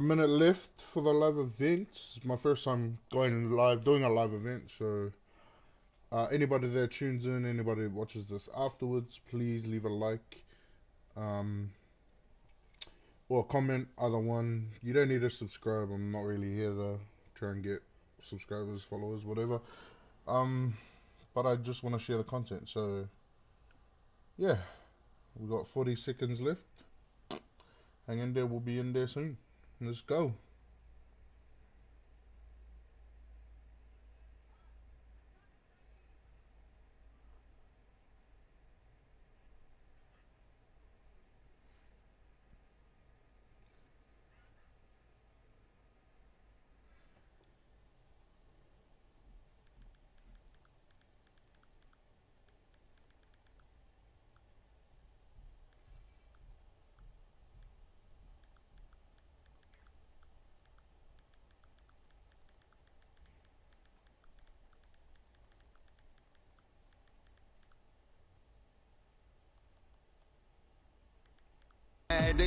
minute left for the live event. It's my first time going live, doing a live event. So, anybody that tunes in, anybody that watches this afterwards, please leave a like um, or a comment. Either one. You don't need to subscribe. I'm not really here to try and get subscribers, followers, whatever. Um, but I just want to share the content. So, yeah, we got 40 seconds left. Hang in there. We'll be in there soon. Let's go.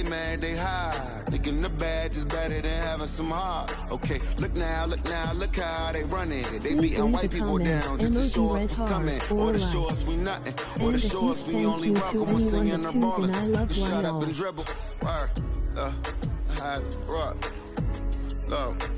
Mad, they high. Thinking the badge is better than having some heart. Okay, look now, look how they running. They beating white people down just to show us what's coming. Or to show us we nothing. Or to show us we only welcome when singing or balling. You shut up and dribble. Look.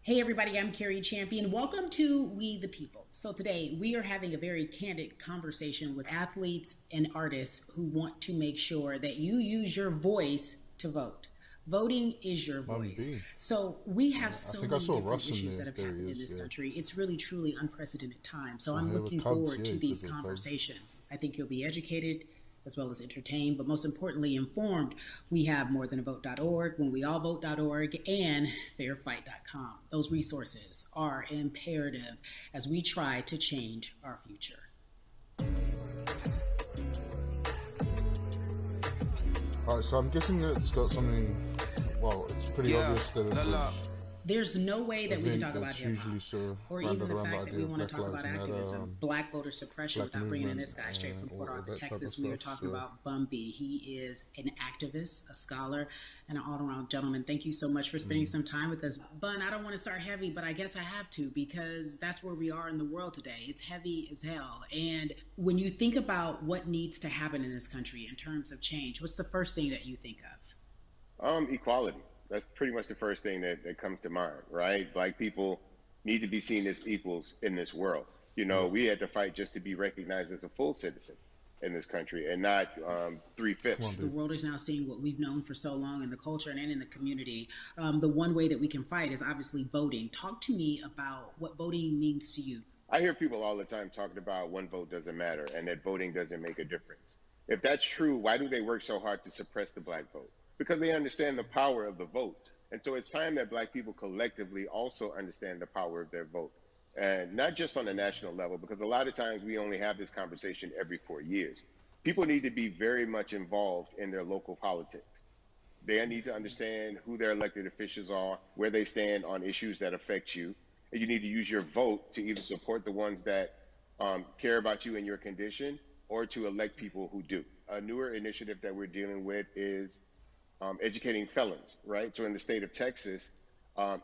Hey everybody, I'm Carrie Champion. Welcome to We the People. So today we are having a very candid conversation with athletes and artists who want to make sure that you use your voice to vote. Voting is your voice. So we have so many different issues that have happened in this country. It's really, truly unprecedented time. So I'm looking forward to these conversations. I think you'll be educated as well as entertained, but most importantly, informed. We have morethanavote.org, whenweallvote.org, and fairfight.com. Those resources are imperative as we try to change our future. Alright, so I'm guessing that it's got something. Well, it's pretty obvious that it's. There's no way that we can talk about hip-hop or even the fact that we want to talk about activism, black voter suppression without bringing in this guy straight from Port Arthur, Texas. We were talking about Bun B. He is an activist, a scholar, and an all-around gentleman. Thank you so much for spending some time with us. Bun, I don't want to start heavy, but I guess I have to because that's where we are in the world today. It's heavy as hell. And when you think about what needs to happen in this country in terms of change, what's the first thing that you think of? Equality. That's pretty much the first thing that comes to mind, right? Black people need to be seen as equals in this world. You know, we had to fight just to be recognized as a full citizen in this country and not 3/5. The world is now seeing what we've known for so long in the culture and in the community. The one way that we can fight is obviously voting. Talk to me about what voting means to you. I hear people all the time talking about one vote doesn't matter and that voting doesn't make a difference. If that's true, why do they work so hard to suppress the black vote? Because they understand the power of the vote. And so it's time that black people collectively also understand the power of their vote. And not just on a national level, because a lot of times we only have this conversation every 4 years. People need to be very much involved in their local politics. They need to understand who their elected officials are, where they stand on issues that affect you. And you need to use your vote to either support the ones that care about you and your condition or to elect people who do. A newer initiative that we're dealing with is educating felons, right? So in the state of Texas,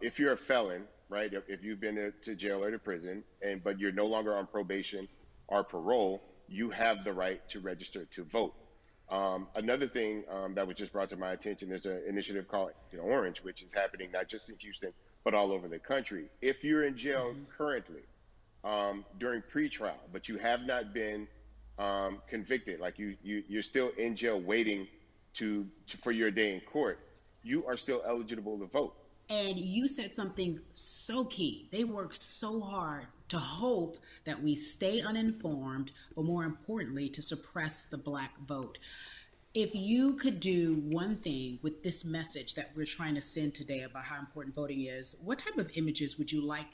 if you're a felon, right, if you've been to jail or to prison, but you're no longer on probation or parole, you have the right to register to vote. Another thing that was just brought to my attention, there's an initiative called Orange, which is happening not just in Houston, but all over the country. If you're in jail currently during pretrial, but you have not been convicted, like you're still in jail waiting for your day in court, you are still eligible to vote. And you said something so key. They work so hard to hope that we stay uninformed, but more importantly, to suppress the black vote. If you could do one thing with this message that we're trying to send today about how important voting is, what type of images would you like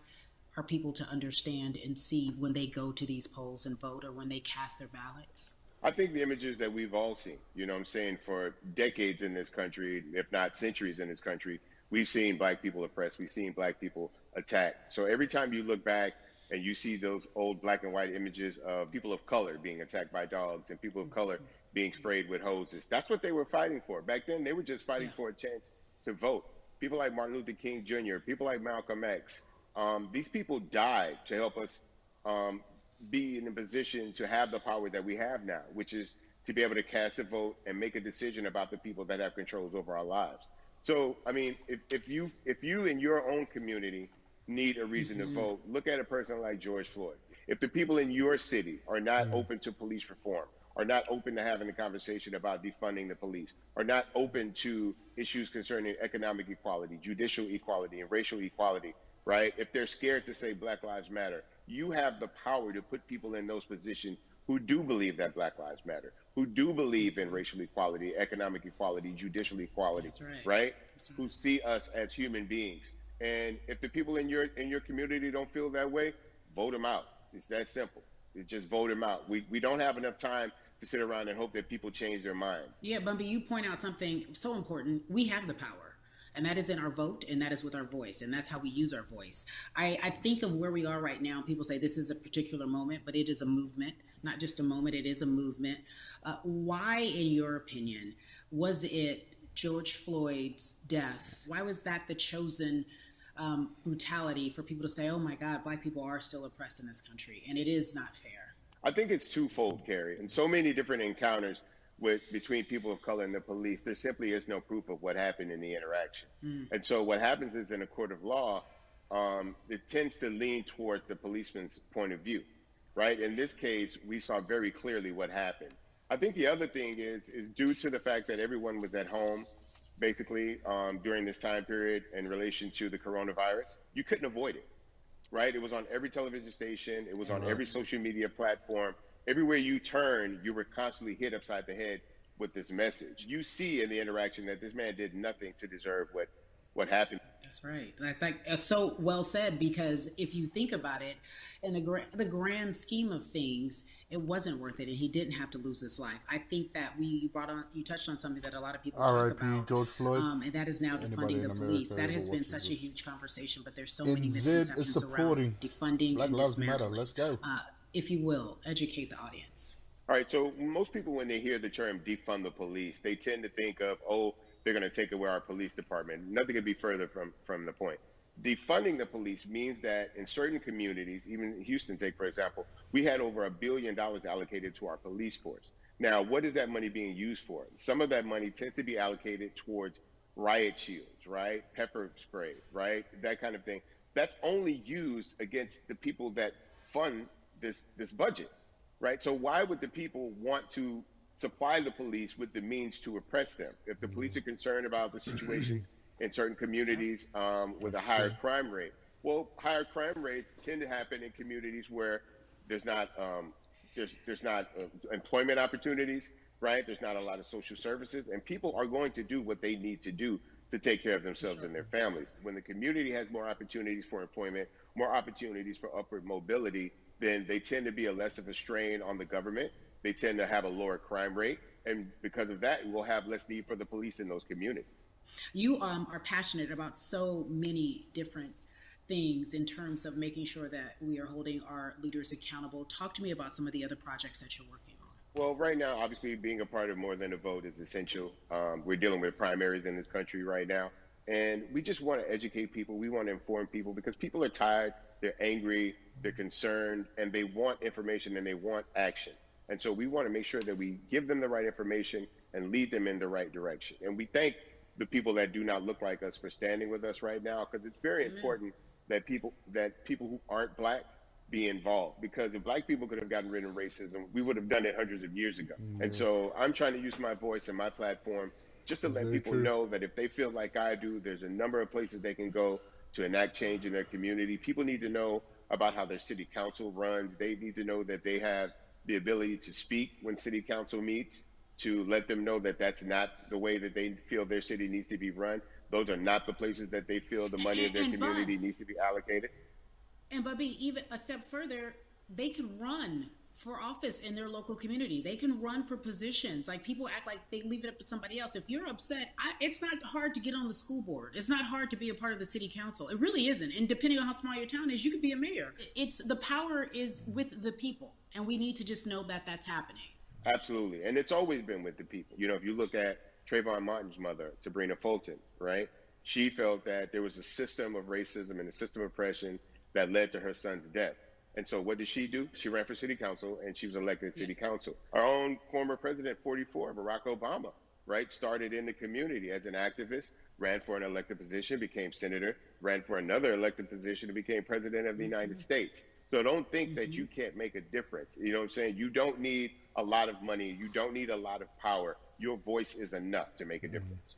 our people to understand and see when they go to these polls and vote or when they cast their ballots? I think the images that we've all seen, you know what I'm saying, for decades in this country, if not centuries in this country, we've seen black people oppressed. We've seen black people attacked. So every time you look back and you see those old black and white images of people of color being attacked by dogs and people of color being sprayed with hoses, that's what they were fighting for. Back then, they were just fighting for a chance to vote. people like Martin Luther King Jr., people like Malcolm X. These people died to help us um, be in a position to have the power that we have now, which is to be able to cast a vote and make a decision about the people that have controls over our lives. So, I mean, if you in your own community need a reason to vote, look at a person like George Floyd. If the people in your city are not open to police reform, are not open to having the conversation about defunding the police, are not open to issues concerning economic equality, judicial equality, and racial equality, right? If they're scared to say Black Lives Matter, you have the power to put people in those positions who do believe that Black Lives Matter, who do believe in racial equality, economic equality, judicial equality, That's right. right? That's right. Who see us as human beings. And if the people in your community don't feel that way, vote them out. It's that simple. It's just vote them out. We don't have enough time to sit around and hope that people change their minds. Yeah, Bumpy, you point out something so important. We have the power, and that is in our vote, and that is with our voice, and that's how we use our voice. I think of where we are right now. People say this is a particular moment, but it is a movement, not just a moment. It is a movement. Why, in your opinion, was it George Floyd's death? Why was that the chosen brutality for people to say, oh my God, Black people are still oppressed in this country, and it is not fair? I think it's twofold, Carrie. In so many different encounters between people of color and the police, there simply is no proof of what happened in the interaction. And so what happens is in a court of law, it tends to lean towards the policeman's point of view, right? In this case, we saw very clearly what happened. I think the other thing is due to the fact that everyone was at home, basically, during this time period in relation to the coronavirus, you couldn't avoid it. Right? It was on every television station. It was on every social media platform. Everywhere you turn, you were constantly hit upside the head with this message. You see in the interaction that this man did nothing to deserve what happened. That's right. So well said, because if you think about it, in the grand scheme of things, it wasn't worth it, and he didn't have to lose his life. I think that you touched on something that a lot of people talk about, George Floyd, and that is now defunding the police. That has been such a huge conversation, but there's so many misconceptions around defunding Black and Lives Matter. dismantling. Let's go. If you will, educate the audience. All right. So most people, when they hear the term defund the police, they tend to think of, oh, they're going to take away our police department. Nothing could be further from the point. Defunding the police means that in certain communities, even Houston, take for example, we had over $1 billion allocated to our police force. Now, what is that money being used for? Some of that money tends to be allocated towards riot shields, right? Pepper spray, right? That kind of thing. That's only used against the people that fund this budget, right? So why would the people want to supply the police with the means to oppress them? If the police are concerned about the situations in certain communities with a higher crime rate, well, higher crime rates tend to happen in communities where there's not employment opportunities, right? There's not a lot of social services, and people are going to do what they need to do to take care of themselves and their families. When the community has more opportunities for employment, more opportunities for upward mobility, then they tend to be less of a strain on the government. They tend to have a lower crime rate, and because of that, we'll have less need for the police in those communities. You are passionate about so many different things in terms of making sure that we are holding our leaders accountable. Talk to me about some of the other projects that you're working on. Well, right now, obviously, being a part of More Than a Vote is essential. We're dealing with primaries in this country right now, and we just want to educate people. We want to inform people because people are tired, they're angry, they're concerned, and they want information and they want action. And so we want to make sure that we give them the right information and lead them in the right direction. And we thank the people that do not look like us for standing with us right now, because it's very important that people who aren't Black be involved. Because if Black people could have gotten rid of racism, we would have done it hundreds of years ago. And so I'm trying to use my voice and my platform just to let people know that if they feel like I do, there's a number of places they can go to enact change in their community. People need to know about how their city council runs. They need to know that they have the ability to speak when city council meets, to let them know that that's not the way that they feel their city needs to be run. Those are not the places that they feel the money of their community needs to be allocated. And Bubby, even a step further, they can run for office in their local community. They can run for positions. Like, people act like they leave it up to somebody else. If you're upset, it's not hard to get on the school board. It's not hard to be a part of the city council. It really isn't. And depending on how small your town is, you could be a mayor. The power is with the people, and we need to just know that that's happening. Absolutely. And it's always been with the people. You know, if you look at Trayvon Martin's mother, Sabrina Fulton, right? She felt that there was a system of racism and a system of oppression that led to her son's death. And so what did she do? She ran for city council and she was elected city council. Our own former president, 44, Barack Obama, right, started in the community as an activist, ran for an elected position, became senator, ran for another elected position and became president of the United States. So don't think that you can't make a difference. You know what I'm saying? You don't need a lot of money. You don't need a lot of power. Your voice is enough to make a difference.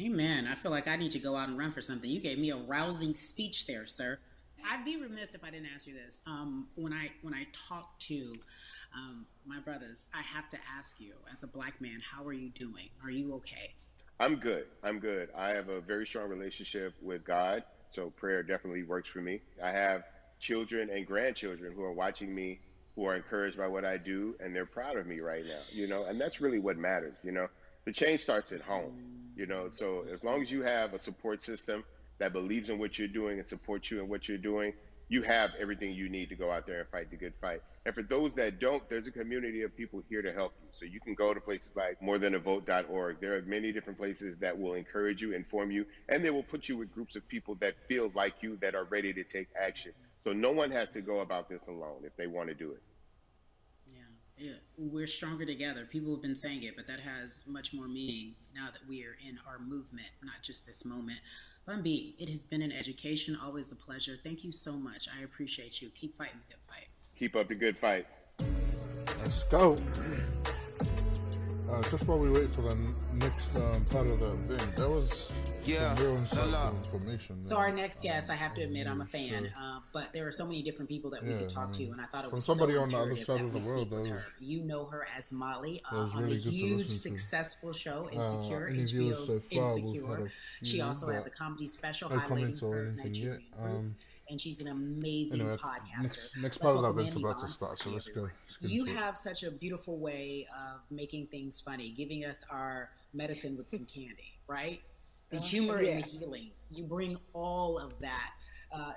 Amen. I feel like I need to go out and run for something. You gave me a rousing speech there, sir. I'd be remiss if I didn't ask you this. When I talk to my brothers, I have to ask you, as a black man, how are you doing? Are you okay? I'm good. I'm good. I have a very strong relationship with God, so prayer definitely works for me. I have children and grandchildren who are watching me, who are encouraged by what I do, and they're proud of me right now, you know, and that's really what matters, you know. The change starts at home, you know, so as long as you have a support system that believes in what you're doing and supports you in what you're doing, you have everything you need to go out there and fight the good fight. And for those that don't, there's a community of people here to help you. So you can go to places like morethanavote.org. There are many different places that will encourage you, inform you, and they will put you with groups of people that feel like you, that are ready to take action. So no one has to go about this alone if they want to do it. Yeah, we're stronger together. People have been saying it, but that has much more meaning now that we are in our movement, not just this moment. Bun B, it has been an education, always a pleasure. Thank you so much. I appreciate you. Keep fighting the good fight. Keep up the good fight. Let's go. Just while we wait for the next part of the event, there was some real insightful information. So our next guest, I have to admit, I'm a fan, but there are so many different people that we could talk to, and I thought it was somebody so on the other side of the world. You know her as Molly was on really the good to huge, listen to. successful show Insecure, Interviews HBO's so far, we've Insecure. had a She few, also but has a comedy special no comments highlighting or her anything yet. Nigerian roots, and she's an amazing Anyway, podcaster. next part of the welcome event's in, about to Yvonne. start, so let's go. You have such a beautiful way of making things funny, giving us our medicine with some candy, right? The humor and the healing. You bring all of that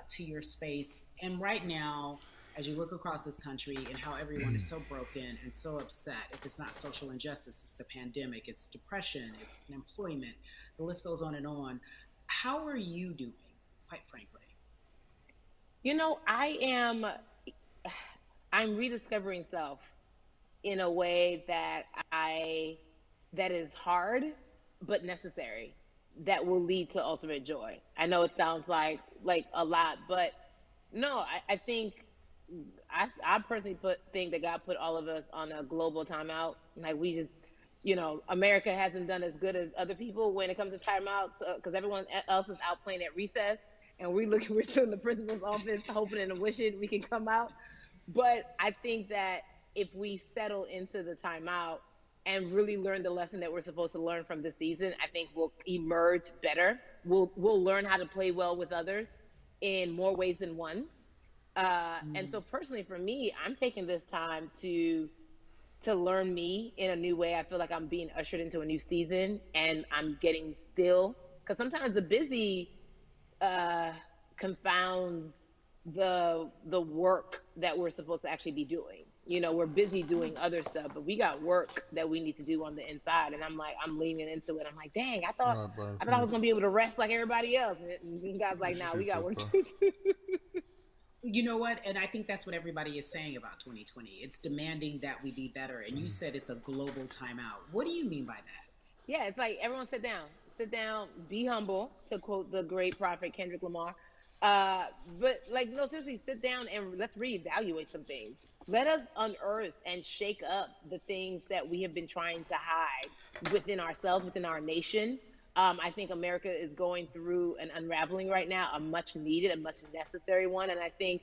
to your space. And right now, as you look across this country and how everyone is so broken and so upset, if it's not social injustice, it's the pandemic, it's depression, it's unemployment, the list goes on and on. How are you doing, quite frankly? You know, I'm rediscovering self in a way that is hard, but necessary, that will lead to ultimate joy. I know it sounds like a lot, but no, I think I personally think that God put all of us on a global timeout. Like, we just, you know, America hasn't done as good as other people when it comes to timeouts, because everyone else is out playing at recess. And we're still in the principal's office hoping and wishing we can come out. But I think that if we settle into the timeout and really learn the lesson that we're supposed to learn from this season, I think we'll emerge better. We'll learn how to play well with others in more ways than one. And so personally for me, I'm taking this time to learn me in a new way. I feel like I'm being ushered into a new season, and I'm getting still, because sometimes the busy confounds the work that we're supposed to actually be doing. You know, we're busy doing other stuff, but we got work that we need to do on the inside. And I'm leaning into it. I'm like, dang, I thought I was gonna be able to rest like everybody else. And God's like, nah, we got work to do. You know what? And I think that's what everybody is saying about 2020. It's demanding that we be better. And you said it's a global timeout. What do you mean by that? Yeah, it's like, everyone sit down, be humble, to quote the great prophet Kendrick Lamar. But like, no, seriously, sit down and let's reevaluate some things. Let us unearth and shake up the things that we have been trying to hide within ourselves, within our nation. I think America is going through an unraveling right now, a much needed, a much necessary one. And I think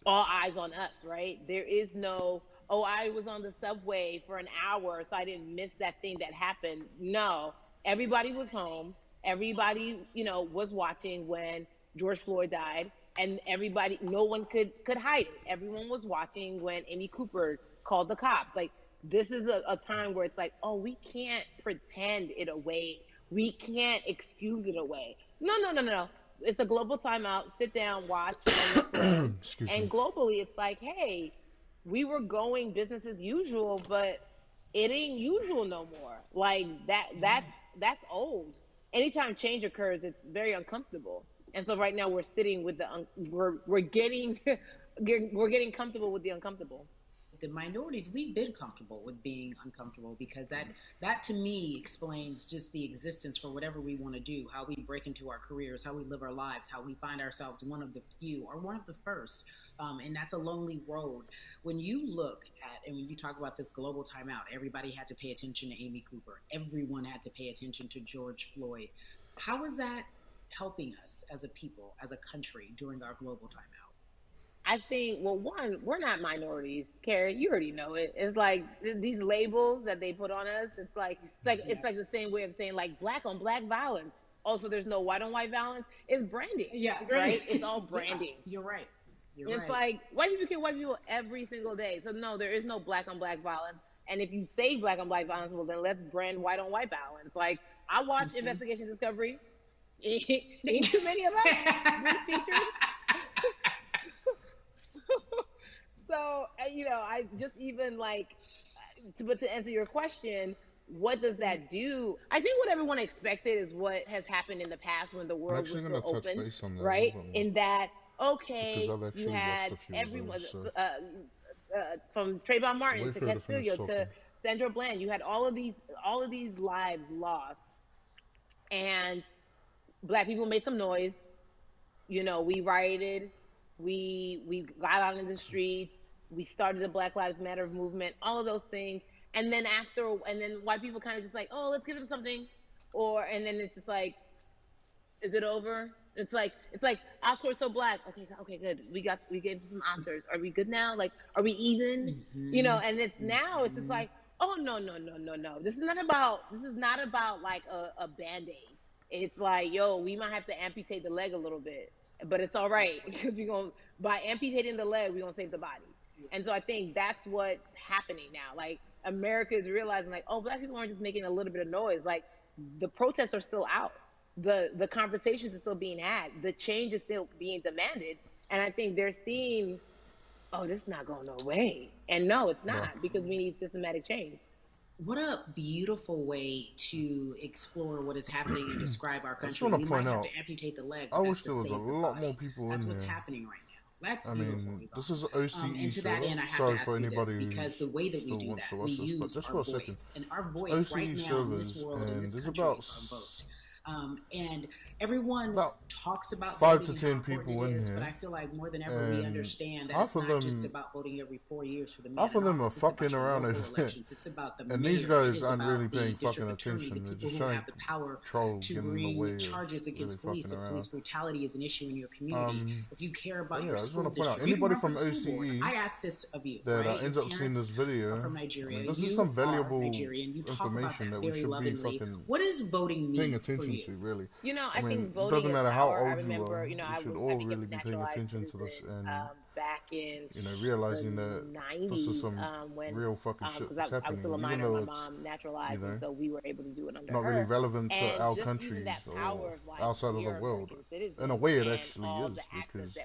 all eyes on us, right? There is no, oh, I was on the subway for an hour, so I didn't miss that thing that happened. No, everybody was home. Everybody, you know, was watching when George Floyd died, and everybody, no one could hide it. Everyone was watching when Amy Cooper called the cops. Like, this is a time where it's like, oh, we can't pretend it away. We can't excuse it away. No. It's a global timeout. Sit down, watch, and listen. And globally, it's like, hey, we were going business as usual, but it ain't usual no more. Like, that's old. anytime change occurs, it's very uncomfortable. And so right now we're sitting with we're getting we're getting comfortable with the uncomfortable. The minorities, we've been comfortable with being uncomfortable, because that to me explains just the existence for whatever we want to do, how we break into our careers, how we live our lives, how we find ourselves one of the few or one of the first. And that's a lonely road. When you look at, and when you talk about this global timeout, everybody had to pay attention to Amy Cooper. Everyone had to pay attention to George Floyd. How is that helping us as a people, as a country, during our global timeout? I think, well, one, we're not minorities, Carrie. You already know it. It's like these labels that they put on us. It's like the same way of saying like black on black violence. Also, there's no white on white violence. It's branding. Yeah, right. It's all branding. Yeah, you're right. It's like white people kill white people every single day. So no, there is no black on black violence. And if you say black on black violence, well, then let's brand white on white violence. Like I watch Investigation Discovery. Ain't too many of us been featured. So, I just even like, but to answer your question, what does that do? I think what everyone expected is what has happened in the past when the world was still open, right? In that, okay, you had everyone from Trayvon Martin to Castillo to Sandra Bland. You had all of these lives lost, and Black people made some noise. We rioted. We got out in the streets. We started the Black Lives Matter movement, all of those things. And then white people kind of just like, oh, let's give them something. And then it's just like, is it over? It's like Oscars so Black. Okay, good. We gave them some Oscars. Are we good now? Like, are we even? Mm-hmm. And it's just like, oh, no. This is not about like a Band-Aid. It's like, yo, we might have to amputate the leg a little bit. But it's all right, because by amputating the leg, we're going to save the body. And so I think that's what's happening now. Like, America is realizing, like, oh, Black people aren't just making a little bit of noise. Like, the protests are still out. The conversations are still being had. The change is still being demanded. And I think they're seeing, oh, this is not going no way. And no, it's not, because we need systematic change. What a beautiful way to explore what is happening and describe our country. I just want to point out, have to amputate the leg. I wish there was a lot more people That's in what's here. happening right now. That's beautiful. This is OCE, and to that end, I have sorry to ask for you anybody this, because the way that we do that, we use but just our for a voice. second. And our voice OCE right now in this world, in this country, about is our vote. And everyone talks about 5 to 10 people in here, but I feel like more than ever we understand that it's not just about voting every 4 years for the mayor. Half of them are fucking around, it's about the and mayor. these guys aren't really paying fucking attention. They're just trying have the power to bring charges against police. If police brutality is an issue in your community, if you care about your school district, anybody from OCE, I ask this of you, that ends up seeing this video, from Nigeria. This is some valuable information that we should be fucking what does voting mean paying attention to, really. I think voting, it doesn't matter how old remember, you are, we should all really be paying attention to this, and back in realizing that 90s, this is some real fucking shit that's happening. I was still a minor, even though my mom naturalized, and so we were able to do it under not her. really relevant to and our countries or outside of the world. In a way, it actually is, because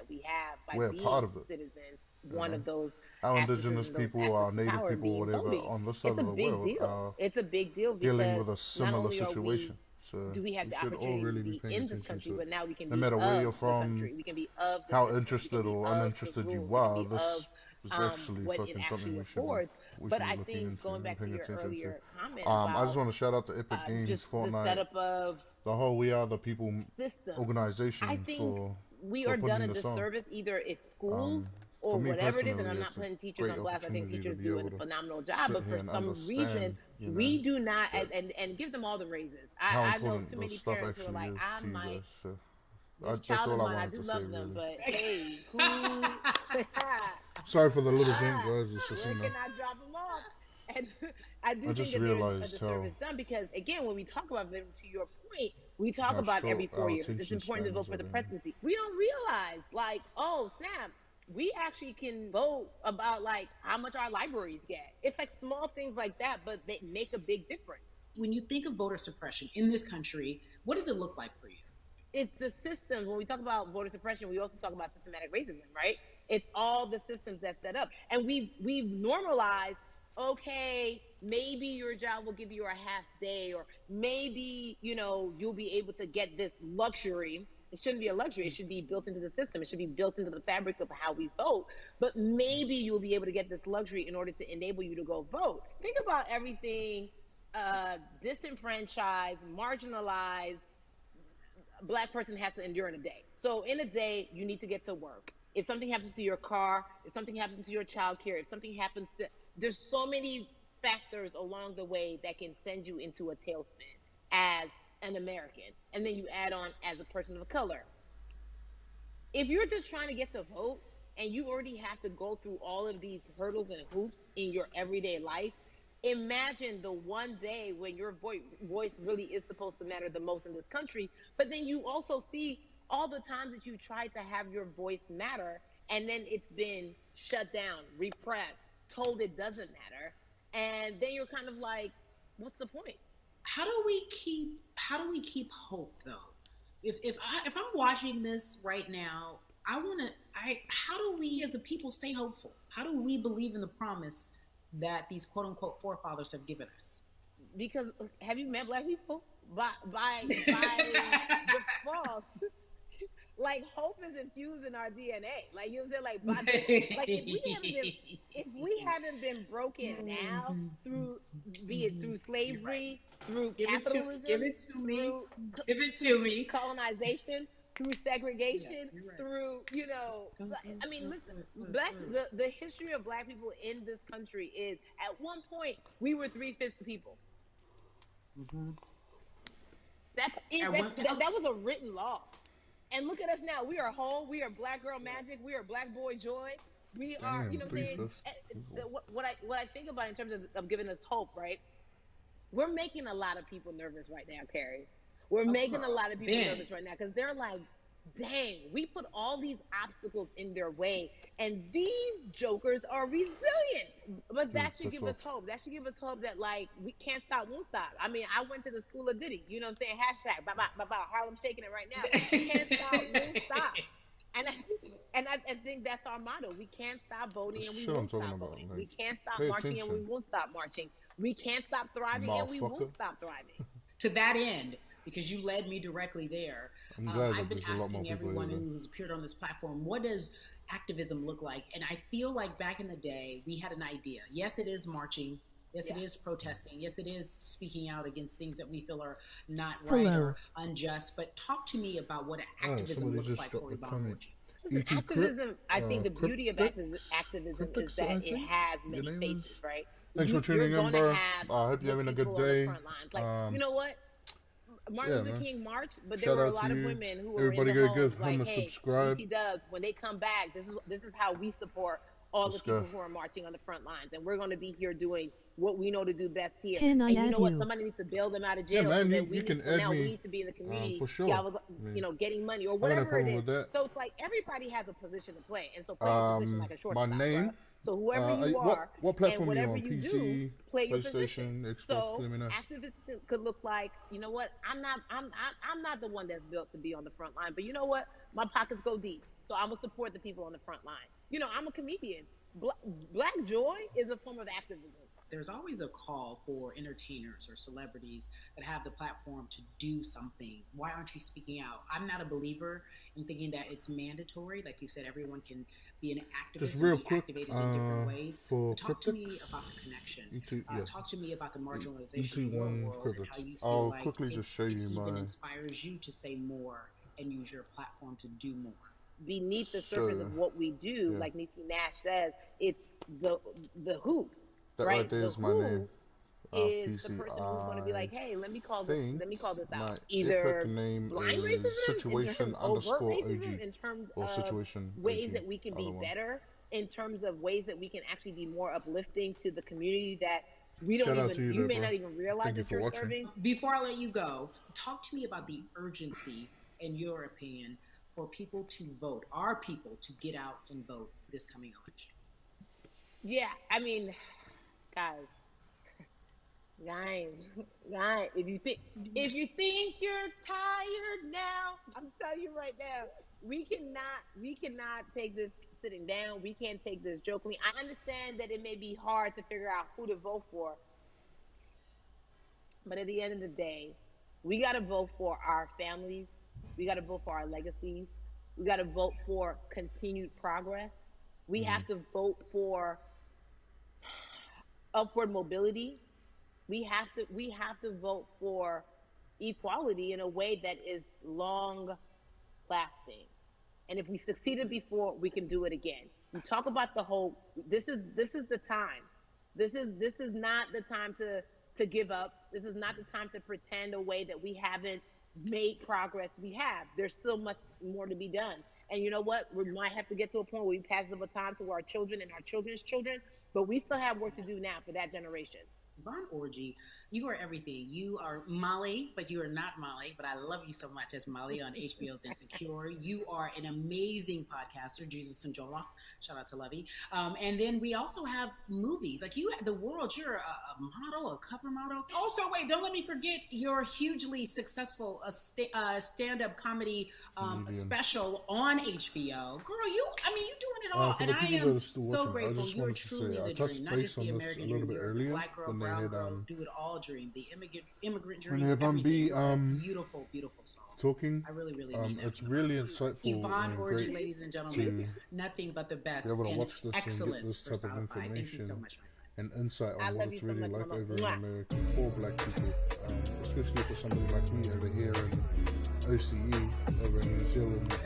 we're part of it. One of those, our indigenous people, our native people, whatever, on this side of the world, are it's a big deal, dealing with a similar situation. So do we have we the should all opportunity really to be be paying in this attention country, to but it. now we can No be matter of where you're the from, country. We can be of the how country. interested or uninterested you are, this is actually fucking something we should be looking into and paying attention to. I just want to shout out to Epic Games, Fortnite, the whole We Are the People organization. I think we are done a disservice. Either it's schools or whatever it is, and I'm not putting teachers on blast. I think teachers do a phenomenal job, but for some reason, we do not, and give them all the raises. I know too many parents who are like, I might, this child of mine, I do love them, but hey, who? Sorry for the little thing, guys. It's just, where can I drop them off? And I do think just that there's a realized disservice done, because again, when we talk about them, to your point, we talk about every 4 years. It's important to vote for the presidency. We don't realize, like, oh snap, we actually can vote about like how much our libraries get. It's like small things like that, but they make a big difference. When you think of voter suppression in this country, what does it look like for you? It's the systems. When we talk about voter suppression, we also talk about systematic racism, right? It's all the systems that set up. And we've normalized okay, maybe your job will give you a half day, or maybe, you'll be able to get this luxury. It shouldn't be a luxury. It should be built into the system. It should be built into the fabric of how we vote. But maybe you'll be able to get this luxury in order to enable you to go vote. Think about everything disenfranchised, marginalized Black person has to endure in a day. So in a day, you need to get to work. If something happens to your car, if something happens to your child care, if something happens to, there's so many factors along the way that can send you into a tailspin as an American. And then you add on as a person of color. If you're just trying to get to vote and you already have to go through all of these hurdles and hoops in your everyday life, imagine the one day when your voice really is supposed to matter the most in this country. But then you also see all the times that you tried to have your voice matter, and then it's been shut down, repressed, told it doesn't matter. And then you're kind of like, what's the point? How do we keep hope though? If I'm watching this right now, how do we as a people stay hopeful? How do we believe in the promise that these quote unquote forefathers have given us? Because have you met Black people? By default, like hope is infused in our DNA. Like you said, like like if we haven't been broken now through, be it through slavery, through capitalism, give it to me, colonization, through segregation, through I mean, listen, the history of Black people in this country is, at one point we were 3/5 the people. Mm-hmm. That's it. That was a written law. And look at us now. We are whole. We are Black girl magic. We are Black boy joy. We are, you know what I'm saying? What I think about in terms of giving us hope, right? We're making a lot of people nervous right now, Carrie. We're making a lot of people nervous right now because they're like, dang, we put all these obstacles in their way, and these jokers are resilient. But that should give us hope. That should give us hope that, like, we can't stop, won't stop. I mean, I went to the school of Diddy. You know what I'm saying? Hashtag, Harlem shaking it right now. We can't stop, won't stop. And I think that's our motto. We can't stop voting, and we won't stop voting. We can't stop marching, and we won't stop marching. We can't stop thriving, and we won't stop thriving. To that end, because you led me directly there, I've been asking everyone who's appeared on this platform, what does activism look like? And I feel like back in the day, we had an idea. Yes, it is marching. Yes, it is protesting. Yes, it is speaking out against things that we feel are not right or unjust. But talk to me about what activism looks like for Yvonne Orji. Activism, I think the beauty of activism is that it has many faces, right? Thanks for tuning in, bro. I hope you're having a good day. Like, you know what? Martin Luther King marched, but there Shout were a out lot to of you. women who were Everybody in the go homes give like, him a hey, subscribe. BT Dubs, when they come back, this is how we support all the people who are marching on the front lines, and we're going to be here doing what we know to do best here. And you know what? Somebody needs to bail them out of jail. Yeah, man, so you, that you can add now me we need to be in the community, for sure. you know, getting money or I have no whatever it problem is. with that. So it's like everybody has a position to play, and so play a position like a shortstop. My name. Right? So whoever you are, what platform and are you whatever on? you PC, do, play your PlayStation, position. Xbox. So let me know. activism could look like, you know what? I'm not the one that's built to be on the front line, but you know what? My pockets go deep, so I'm gonna support the people on the front line. You know, I'm a comedian. Black joy is a form of activism. There's always a call for entertainers or celebrities that have the platform to do something. Why aren't you speaking out? I'm not a believer in thinking that it's mandatory. Like you said, everyone can be an activist. Just real and be quick, activated in different ways. Talk to me cryptics, about the connection. YouTube, Talk to me about the marginalization ET1 in your world and how you feel I'll like quickly just show you even my inspires you to say more and use your platform to do more. Beneath the surface of what we do, like Niecy Nash says, it's the hoop. That right there is my name. Is the person who's going to be like, hey, let me call this out. Either name blind racism, situation overt racism, OG, in terms or of situation ways OG, that we can be better, in terms of ways that we can actually be more uplifting to the community that we don't you may not even realize that you're serving. Before I let you go, talk to me about the urgency, in your opinion, for people to vote, our people to get out and vote this coming election. Yeah, I mean, guys, if you think you're tired now, I'm telling you right now, we cannot take this sitting down. We can't take this jokingly. I understand that it may be hard to figure out who to vote for, but at the end of the day, we got to vote for our families. We got to vote for our legacies. We got to vote for continued progress. We have to vote for upward mobility. We have to vote for equality in a way that is long lasting. And if we succeeded before, we can do it again. You talk about the whole. This is the time. This is not the time to give up. This is not the time to pretend a way that we haven't made progress. We have. There's still much more to be done. And you know what? We might have to get to a point where we pass the baton to our children and our children's children, but we still have work to do now for that generation. Von Orgy, you are everything. You are Molly, but you are not Molly, but I love you so much as Molly on HBO's Insecure. You are an amazing podcaster, Jesus and Jola. Shout out to Lovey. And then we also have movies. Like you, The World, you're a model, a cover model. Also, wait, don't let me forget your hugely successful stand-up comedy special on HBO. Girl, you doing it all. For and the I people that am are still so watching, I grateful. just You're wanted to truly say, I the touched dream, not base just on the this a American little dream. bit You're earlier black girl, when they brown had girl, do it all dream, the immigrant when dream, they had everything. Bambi Beautiful, beautiful song. talking. I really, really mean that. It's really insightful Yvonne and Orgy, great ladies and gentlemen, to nothing but the best be able to and watch this and get excellence this for type of Spotify. Thank you so information much, my friend. and insight I on what love you it's so really much, like Mama. over in Mwah. America for black people, especially for somebody like me over here in OCE, over in New Zealand.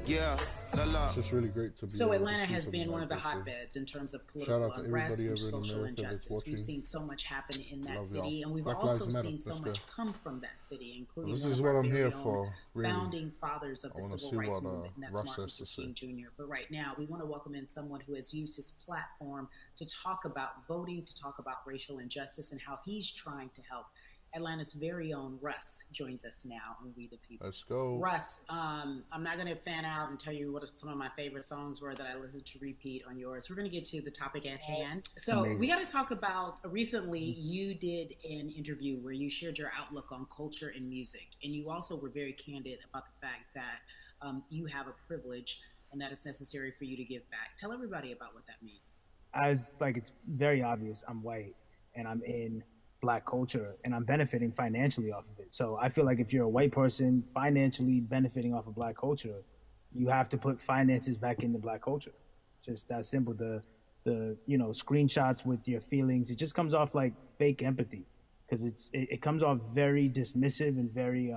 Yeah, la la. It's just really great to be So able to Atlanta see has something been one of like the this. So hotbeds in terms of shout political out to unrest everybody and over in social America that's injustice. We've watching. seen so much happen in that Love y'all. city, and we've Black also Lives Matter. seen so Let's much go. come from that city, including This one is of what our I'm very here own for, really. founding fathers of I the want to civil see rights what movement, and that's Russ Martin has to Luther say. King Jr. But right now, we want to welcome in someone who has used his platform to talk about voting, to talk about racial injustice, and how he's trying to help. Atlanta's very own Russ joins us now on We the People. Let's go. Russ, I'm not going to fan out and tell you what some of my favorite songs were that I listened to repeat on yours. We're going to get to the topic at hand. So Amazing. we got to talk about, recently you did an interview where you shared your outlook on culture and music. And you also were very candid about the fact that you have a privilege and that it's necessary for you to give back. Tell everybody about what that means. It's very obvious, I'm white and I'm in black culture and I'm benefiting financially off of it. So I feel like if you're a white person financially benefiting off of black culture, you have to put finances back into black culture. It's just that simple. The screenshots with your feelings, it just comes off like fake empathy because it comes off very dismissive and very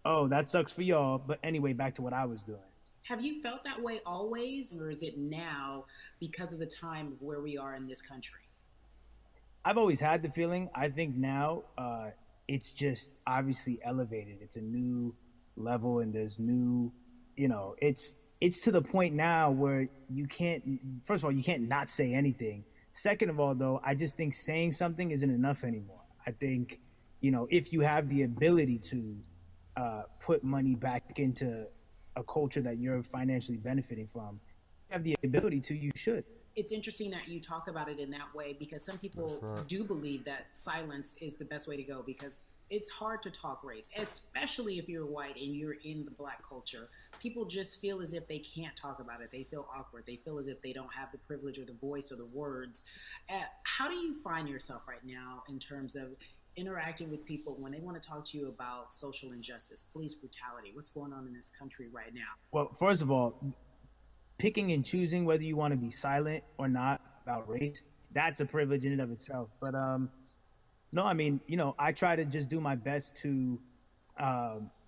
oh, that sucks for y'all, but anyway, back to what I was doing. Have you felt that way always, or is it now because of the time of where we are in this country? I've always had the feeling. I think now it's just obviously elevated. It's a new level, and there's new, it's to the point now where you can't. First of all, you can't not say anything. Second of all, though, I just think saying something isn't enough anymore. I think, if you have the ability to put money back into a culture that you're financially benefiting from, you have the ability to. You should. It's interesting that you talk about it in that way because some people do believe that silence is the best way to go because it's hard to talk race, especially if you're white and you're in the black culture. People just feel as if they can't talk about it. They feel awkward. They feel as if they don't have the privilege or the voice or the words. How do you find yourself right now in terms of interacting with people when they want to talk to you about social injustice, police brutality? What's going on in this country right now? Well, first of all, picking and choosing whether you want to be silent or not about race, that's a privilege in and of itself. But no, I mean, I try to just do my best to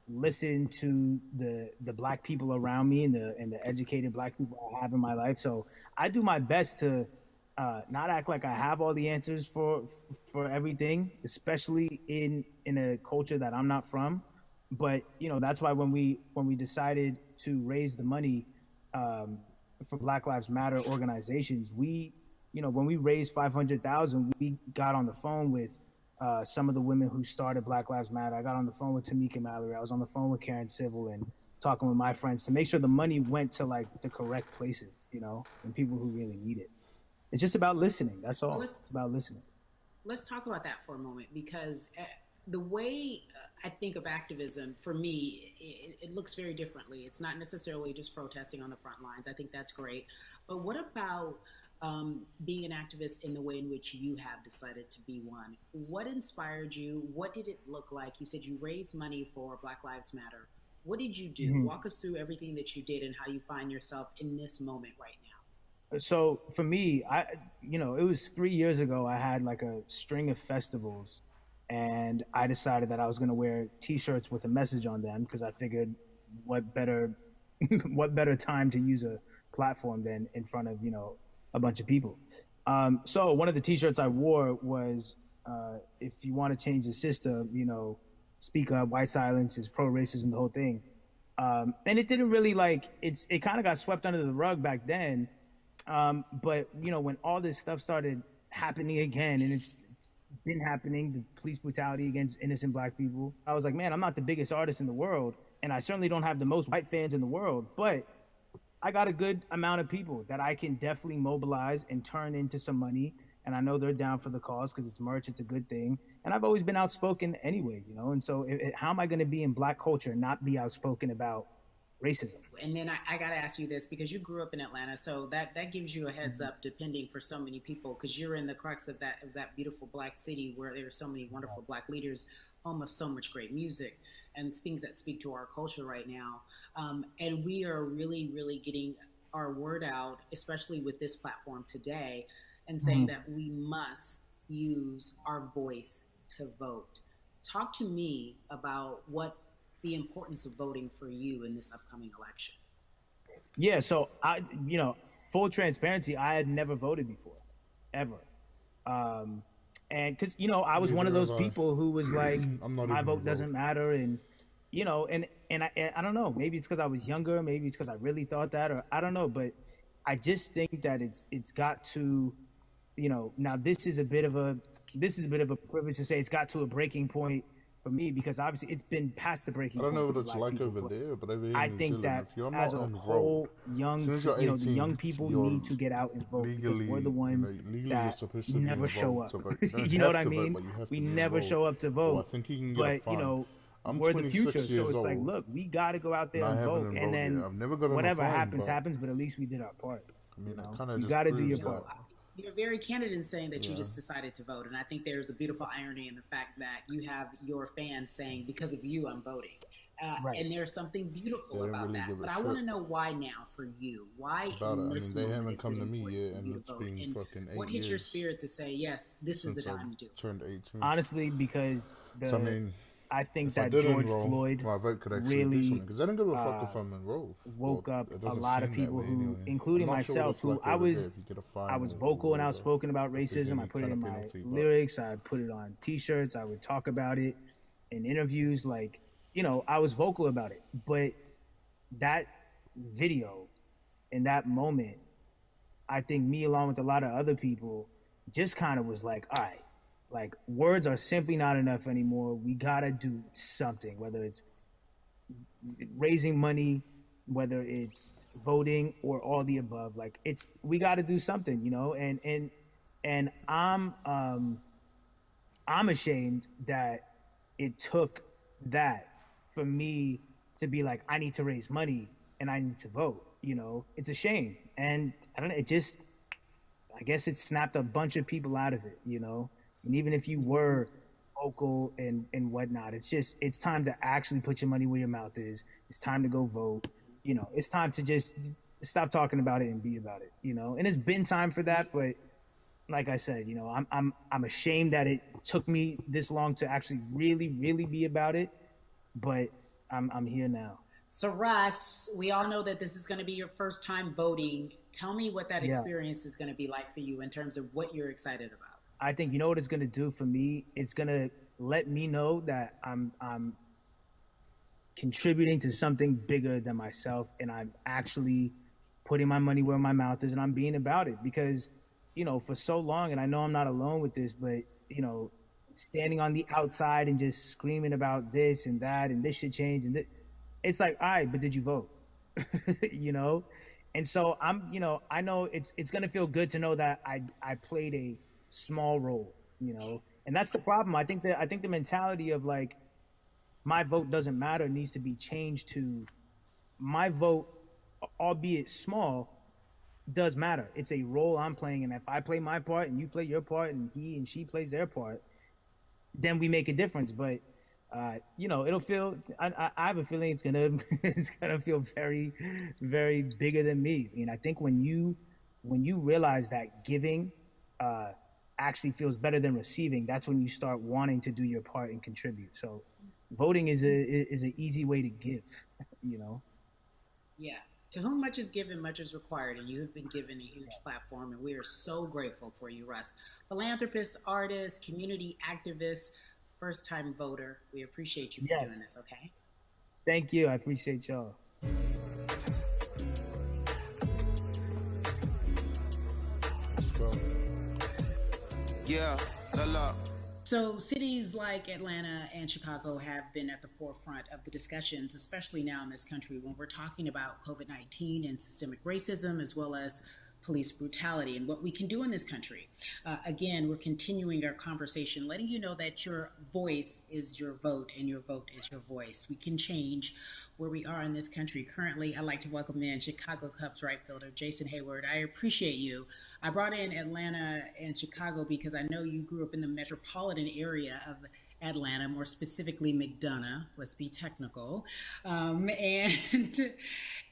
listen to the black people around me and the educated black people I have in my life. So I do my best to not act like I have all the answers for everything, especially in a culture that I'm not from. But that's why when we decided to raise the money for Black Lives Matter organizations, when we raised $500,000, we got on the phone with some of the women who started Black Lives Matter. I got on the phone with Tamika Mallory. I was on the phone with Karen Civil and talking with my friends to make sure the money went to like the correct places, and people who really need it. It's just about listening. That's all. It's about listening. Let's talk about that for a moment because the way I think of activism, for me, it looks very differently. It's not necessarily just protesting on the front lines. I think that's great. But what about being an activist in the way in which you have decided to be one? What inspired you? What did it look like? You said you raised money for Black Lives Matter. What did you do? Walk us through everything that you did and how you find yourself in this moment right now. So for me, it was 3 years ago. I had like a string of festivals, and I decided that I was going to wear T-shirts with a message on them because I figured, what better, what better time to use a platform than in front of a bunch of people. So one of the T-shirts I wore was, "If you want to change the system, speak up. White silence is pro-racism." The whole thing, and it didn't really it kind of got swept under the rug back then. But when all this stuff started happening again, and it's been happening, the police brutality against innocent Black people, I was like, man, I'm not the biggest artist in the world, and I certainly don't have the most white fans in the world, but I got a good amount of people that I can definitely mobilize and turn into some money. And I know they're down for the cause because it's merch, it's a good thing. And I've always been outspoken anyway, And so how am I going to be in Black culture and not be outspoken about racism? And then I got to ask you this, because you grew up in Atlanta, so that gives you a heads up, depending for so many people, because you're in the crux of that beautiful Black city where there are so many wonderful Black leaders, home of so much great music and things that speak to our culture right now. And we are really, really getting our word out, especially with this platform today, and saying that we must use our voice to vote. Talk to me about what the importance of voting for you in this upcoming election. Yeah, so full transparency, I had never voted before, ever. And because I was one of those people who was like, my vote doesn't matter, and I don't know, maybe it's because I was younger, maybe it's because I really thought that, or I don't know, but I just think that it's got to, now this is a bit of a privilege to say it's got to a breaking point for me, because obviously it's been past the breaking point. I don't know what it's like over there, but over here I think that as a whole, the young people need to get out and vote, because we're the ones that never show up. You know what I mean? We never show up to vote, but we're the future, so it's like, look, we got to go out there and vote, and then whatever happens, but at least we did our part. You got to do your part. You're very candid in saying that you just decided to vote. And I think there's a beautiful irony in the fact that you have your fans saying, because of you, I'm voting. Right. And there's something beautiful about that. But I want to know why now for you. Why in this they moment haven't come to me yet, and it's been fucking 8 years. What hit your spirit to say, yes, this is the time to do it? Turned 18. Honestly, because I think that George Floyd really because I didn't give a fuck if I'm enrolled. Woke up a lot of people who, including myself, who I was vocal and outspoken about racism. I put it in my lyrics. I put it on T-shirts. I would talk about it in interviews. I was vocal about it. But that video in that moment, I think me, along with a lot of other people, just kind of was like, all right, words are simply not enough anymore. We gotta do something, whether it's raising money, whether it's voting, or all the above. We gotta do something, and I'm ashamed that it took that for me to be like, I need to raise money and I need to vote. It's a shame, and I don't know. I guess it snapped a bunch of people out of it, And even if you were vocal and whatnot, it's time to actually put your money where your mouth is. It's time to go vote. It's time to just stop talking about it and be about it. And it's been time for that, but like I said, I'm ashamed that it took me this long to actually really, really be about it. But I'm here now. So Russ, we all know that this is going to be your first time voting. Tell me what that experience is going to be like for you in terms of what you're excited about. I think what it's going to do for me. It's going to let me know that I'm contributing to something bigger than myself, and I'm actually putting my money where my mouth is, and I'm being about it. Because, for so long, and I know I'm not alone with this, but standing on the outside and just screaming about this and that, and this should change, and it's like, all right, but did you vote? And so I know it's going to feel good to know that I played a small role, And that's the problem. I think the mentality of like, my vote doesn't matter needs to be changed to my vote, albeit small, does matter. It's a role I'm playing, and if I play my part and you play your part and he and she plays their part, then we make a difference. But it'll feel. I have a feeling it's gonna feel very, very bigger than me. I mean, I think when you realize that giving actually feels better than receiving, that's when you start wanting to do your part and contribute. So, voting is an easy way to give. Yeah. To whom much is given, much is required, and you have been given a huge platform, and we are so grateful for you, Russ. Philanthropist, artist, community activist, first-time voter. We appreciate you for doing this, okay? Thank you. I appreciate y'all. Let's go. Yeah, la. So cities like Atlanta and Chicago have been at the forefront of the discussions, especially now in this country when we're talking about COVID-19 and systemic racism, as well as police brutality and what we can do in this country. Again, we're continuing our conversation, letting you know that your voice is your vote and your vote is your voice. We can change where we are in this country. Currently, I'd like to welcome in Chicago Cubs right fielder Jason Heyward. I appreciate you. I brought in Atlanta and Chicago because I know you grew up in the metropolitan area of Atlanta, more specifically McDonough, let's be technical. And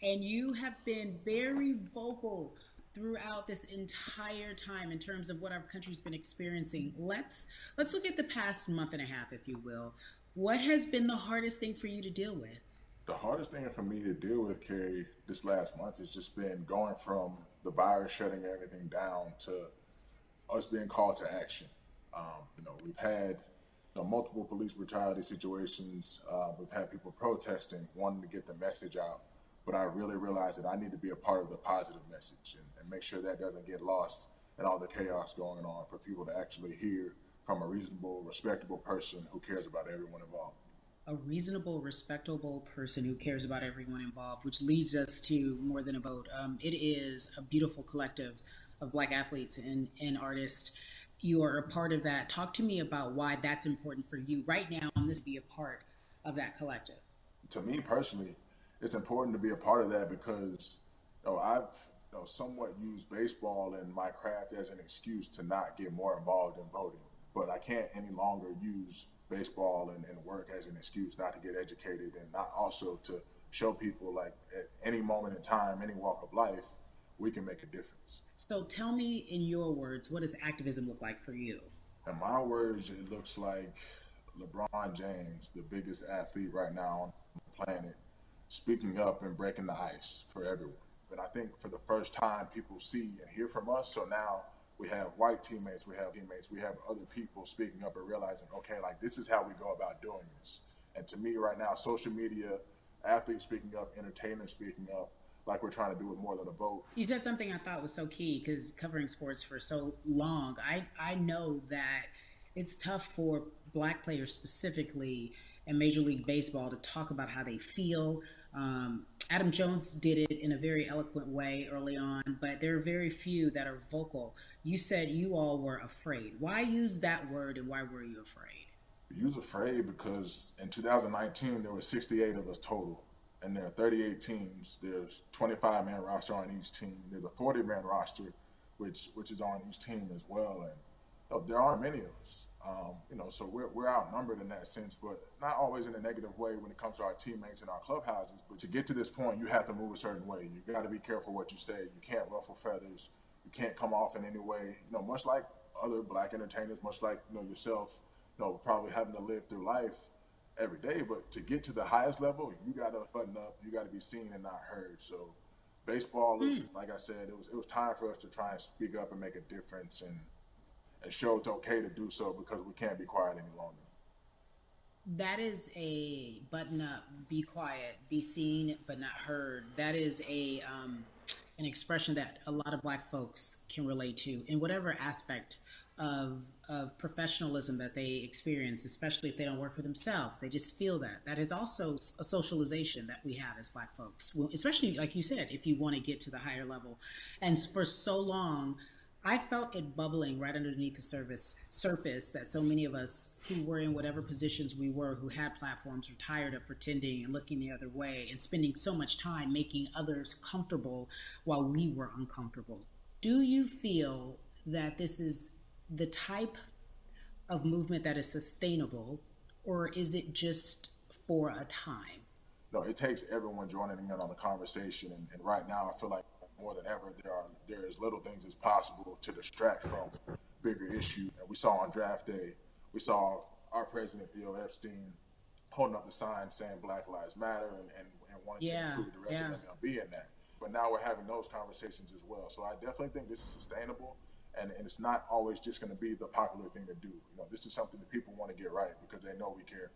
you have been very vocal throughout this entire time in terms of what our country's been experiencing. Let's look at the past month and a half, if you will. What has been the hardest thing for you to deal with? The hardest thing for me to deal with, Carrie, this last month has just been going from the virus shutting everything down to us being called to action. We've had multiple police brutality situations. We've had people protesting, wanting to get the message out. But I really realized that I need to be a part of the positive message and make sure that doesn't get lost in all the chaos going on, for people to actually hear from a reasonable, respectable person who cares about everyone involved. A reasonable, respectable person who cares about everyone involved, which leads us to More Than a Vote. It is a beautiful collective of Black athletes and artists. You are a part of that. Talk to me about why that's important for you right now and this be a part of that collective. To me personally, it's important to be a part of that because I've somewhat used baseball and my craft as an excuse to not get more involved in voting. But I can't any longer use baseball and work as an excuse not to get educated, and not also to show people, like, at any moment in time, any walk of life, we can make a difference. So tell me in your words, what does activism look like for you? In my words, it looks like LeBron James, the biggest athlete right now on the planet, speaking up and breaking the ice for everyone. But I think for the first time, people see and hear from us. So now we have white teammates, we have other people speaking up and realizing, okay, like, this is how we go about doing this. And to me right now, social media, athletes speaking up, entertainers speaking up, like we're trying to do with More Than a Vote. You said something I thought was so key, because covering sports for so long, I know that it's tough for Black players specifically in Major League Baseball to talk about how they feel. Adam Jones did it in a very eloquent way early on, but there are very few that are vocal. You said you all were afraid. Why use that word, and why were you afraid? You was afraid because in 2019, there were 68 of us total, and there are 38 teams. There's 25-man roster on each team. There's a 40-man roster, which is on each team as well. And there aren't many of us. So we're outnumbered in that sense, but not always in a negative way when it comes to our teammates and our clubhouses. But to get to this point, you have to move a certain way. You got to be careful what you say. You can't ruffle feathers. You can't come off in any way. Much like other Black entertainers, much like yourself, probably having to live through life every day. But to get to the highest level, you got to button up. You got to be seen and not heard. So baseball is, like I said, it was time for us to try and speak up and make a difference and show it's okay to do so, because we can't be quiet any longer. That is a button up, be quiet, be seen but not heard. That is an expression that a lot of Black folks can relate to in whatever aspect of professionalism that they experience, especially if they don't work for themselves. They just feel that. That is also a socialization that we have as Black folks, well, especially, like you said, if you want to get to the higher level. And for so long, I felt it bubbling right underneath the surface that so many of us who were in whatever positions we were, who had platforms, were tired of pretending and looking the other way and spending so much time making others comfortable while we were uncomfortable. Do you feel that this is the type of movement that is sustainable, or is it just for a time? No, it takes everyone joining in on the conversation. And right now, I feel like more than ever, there is little things as possible to distract from bigger issues. And we saw on draft day, we saw our president, Theo Epstein, holding up the sign saying Black Lives Matter and wanting to include the rest of MLB in that. But now we're having those conversations as well. So I definitely think this is sustainable. And it's not always just going to be the popular thing to do. This is something that people want to get right because they know we care.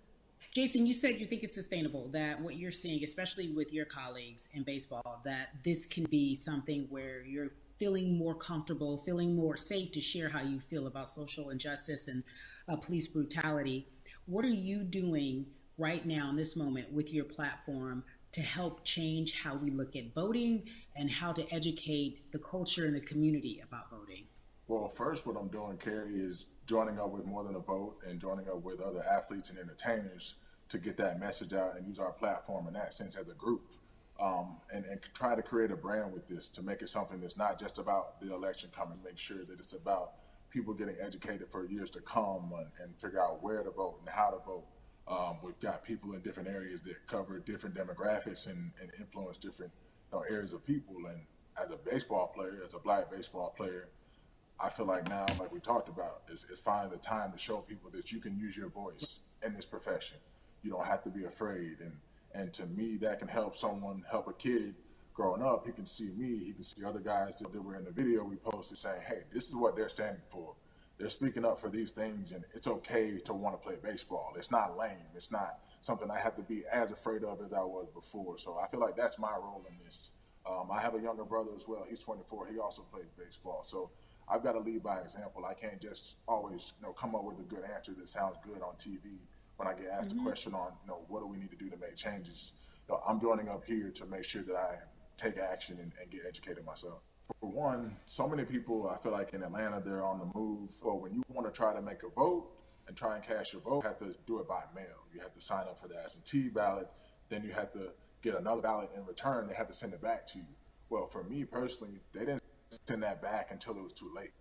Jason, you said you think it's sustainable, that what you're seeing, especially with your colleagues in baseball, that this can be something where you're feeling more comfortable, feeling more safe to share how you feel about social injustice and police brutality. What are you doing right now in this moment with your platform to help change how we look at voting and how to educate the culture and the community about voting? Well, first, what I'm doing, Carrie, is joining up with More Than a Vote and joining up with other athletes and entertainers to get that message out and use our platform in that sense as a group, and try to create a brand with this to make it something that's not just about the election coming, make sure that it's about people getting educated for years to come and figure out where to vote and how to vote. We've got people in different areas that cover different demographics and influence different areas of people. And as a baseball player, as a Black baseball player, I feel like now, like we talked about, is finding the time to show people that you can use your voice in this profession. You don't have to be afraid. And to me, that can help a kid growing up. He can see me, he can see other guys that were in the video we posted saying, hey, this is what they're standing for. They're speaking up for these things, and it's okay to want to play baseball. It's not lame. It's not something I have to be as afraid of as I was before. So I feel like that's my role in this. I have a younger brother as well. He's 24. He also plays baseball. So I've got to lead by example. I can't just always, come up with a good answer that sounds good on TV when I get asked a question on, what do we need to do to make changes. I'm joining up here to make sure that I take action and get educated myself. For one, so many people, I feel like in Atlanta, they're on the move. Well, when you want to try to make a vote and try and cast your vote, you have to do it by mail. You have to sign up for the absentee ballot. Then you have to get another ballot in return. They have to send it back to you. Well, for me personally, they didn't send that back until it was too late,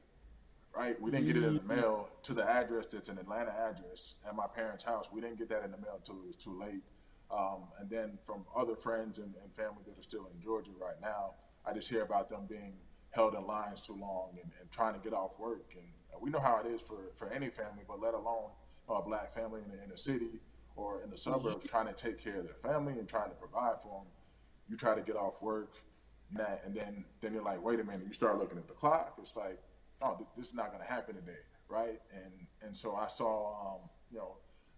right? We didn't get it in the mail to the address that's an Atlanta address at my parents' house. We didn't get that in the mail until it was too late. And then from other friends and family that are still in Georgia right now, I just hear about them being held in lines too long and trying to get off work. And we know how it is for any family, but let alone a Black family in the inner city or in the suburbs trying to take care of their family and trying to provide for them. You try to get off work, and then you're like, wait a minute, you start looking at the clock. It's like, oh, this is not going to happen today, right? And so I saw,